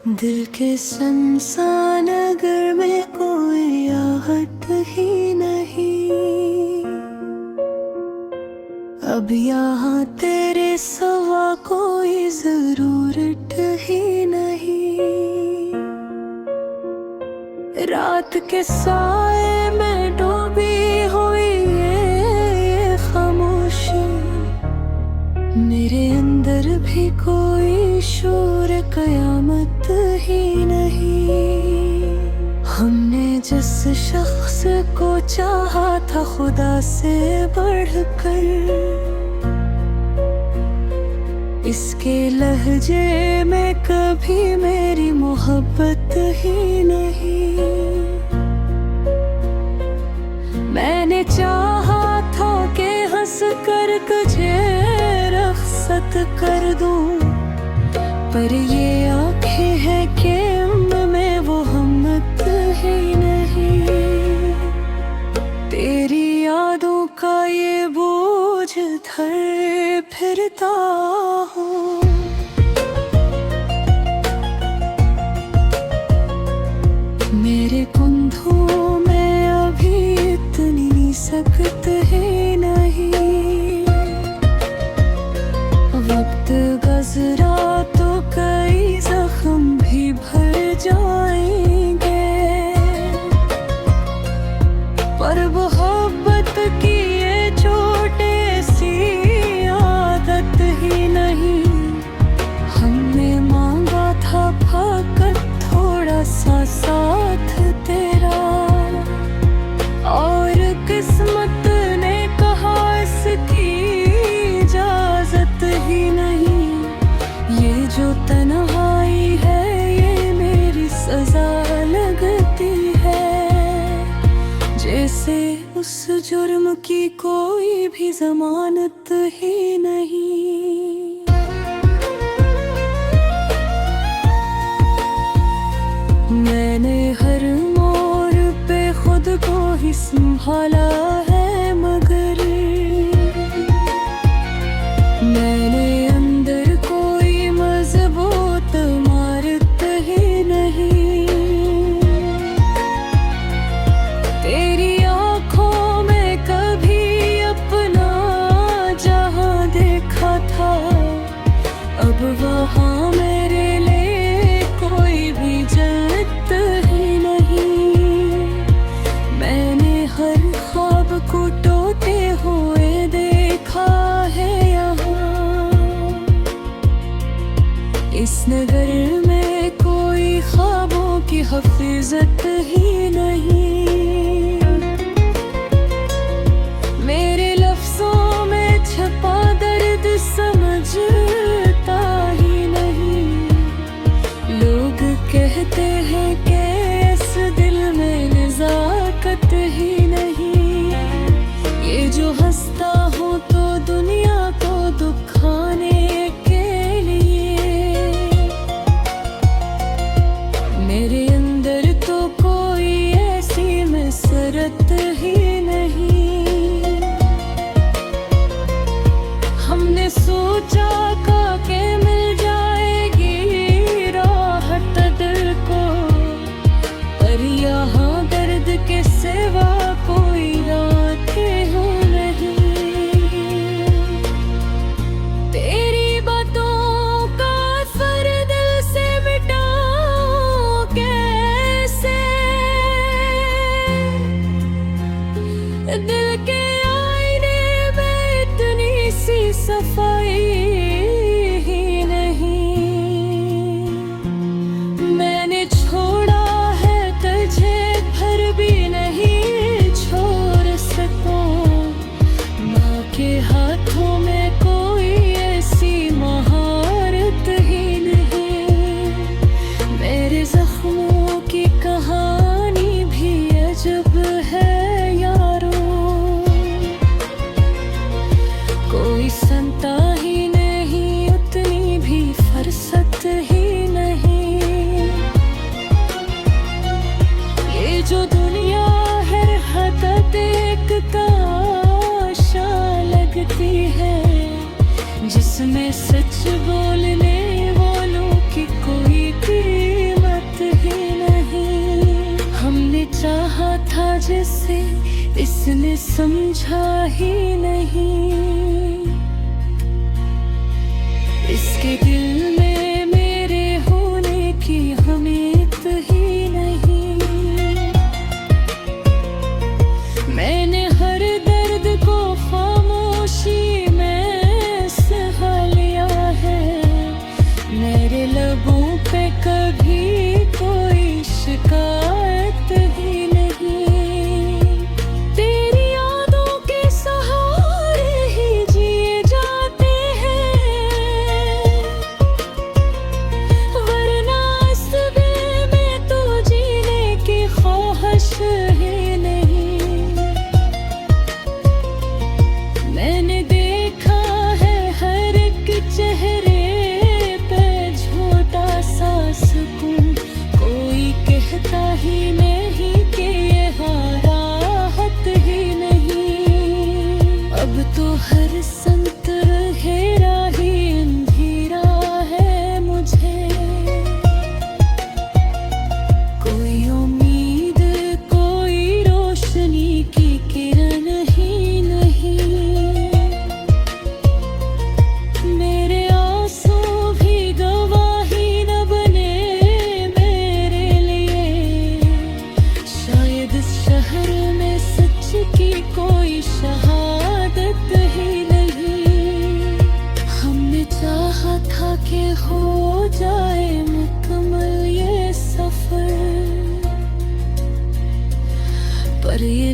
दिल के सुनसान नगर में कोई आहट ही नहीं। अब यहाँ तेरे सिवा कोई जरूरत ही नहीं। रात के साए में डूबी हुई ये खामोशी, मेरे अंदर भी कोई शोर कयामत ही नहीं। हमने जिस शख्स को चाहा था खुदा से बढ़कर, इसके लहजे में कभी मेरी मोहब्बत ही नहीं। मैंने चाहा था कि हंस कर तुझे रुखसत कर दूं, पर ये आँखें हैं कि उनमें वो हिम्मत ही नहीं। तेरी यादों का ये बोझ धर फिरता हूँ। मेरे कंधों में अभी इतनी सकत है नहीं। वक्त गुज़रा तो कई जख्म भी भर जाएंगे, पर मोहब्बत की ये छोटे सी आदत ही नहीं। हमने मांगा था फकत थोड़ा सा साथ तेरा, और किस्मत ने कहा इसकी इजाजत ही नहीं। ये जो तन्हाई है ये मेरी सजा लगती है, जैसे उस जुर्म की कोई भी जमानत ही नहीं। मैंने हर मोड़ पे खुद को ही संभाला है, मगर मैंने अंदर कोई मजबूत इमारत ही नहीं। तेरी आँखों में कभी अपना जहां देखा था, अब वहाँ मेरे लिए कोई भी जन्नत ही नहीं। मैंने हर ख्वाब को टूटे हुए देखा है यहाँ। इस नगर में कोई ख्वाबों की हफीजत ही नहीं। मेरे लफ्जों में छपा दर्द समझता ही नहीं। लोग कहते हैं कि इस दिल में नज़ाकत ही नहीं। ये जो हंसता हूँ तो दुनिया को दुखाने के लिए, मेरे अंदर तो कोई ऐसी मसरत ही नहीं। हमने सोचा कि मिल जाएगी राहत दिल को, पर यहाँ दर्द के सिवा कोई राहत हो नहीं। तेरी बातों का असर दिल से मिटाऊं कैसे, दिल के आईने में इतनी सी सफाई ही नहीं। मैंने छोड़ा है तुझे फिर भी नहीं छोड़ सकूं, माँ के हाथों में कोई ऐसी महारत ही नहीं। मेरे जख्मों की कहानी भी अजब है यारो, कोई संता ही नहीं उतनी भी फरसत ही नहीं। ये जो दुनिया है हद एक तमाशा लगती है, जिसमें सच बोलने वालों की कोई भी जिसे इसने समझा ही नहीं। इसके दिल में मेरे होने की उम्मीद ही नहीं। मैंने हर दर्द को खामोशी में सहा लिया है। मेरे लबों पे कभी कोई शिकायत ही नहीं। तेरी यादों के सहारे ही जिए जाते हैं, वरना इस दिल में तो जीने की ख्वाहिश ही नहीं। मैंने देखा है हर एक चेहरे पे झूठा सा सुकून, कोई कहता ही नहीं कि ये राहत ही नहीं। अब तो हर संत हेरा ही अंधेरा है मुझे। कोई उम्मीद कोई रोशनी की किरण ही नहीं। मेरे आंसू भी गवाही न बने मेरे लिए। शायद इस शहर में सच की कोई शहादत ही नहीं। हमने चाहा था कि हो जाए मुकम्मल ये सफर, पर ये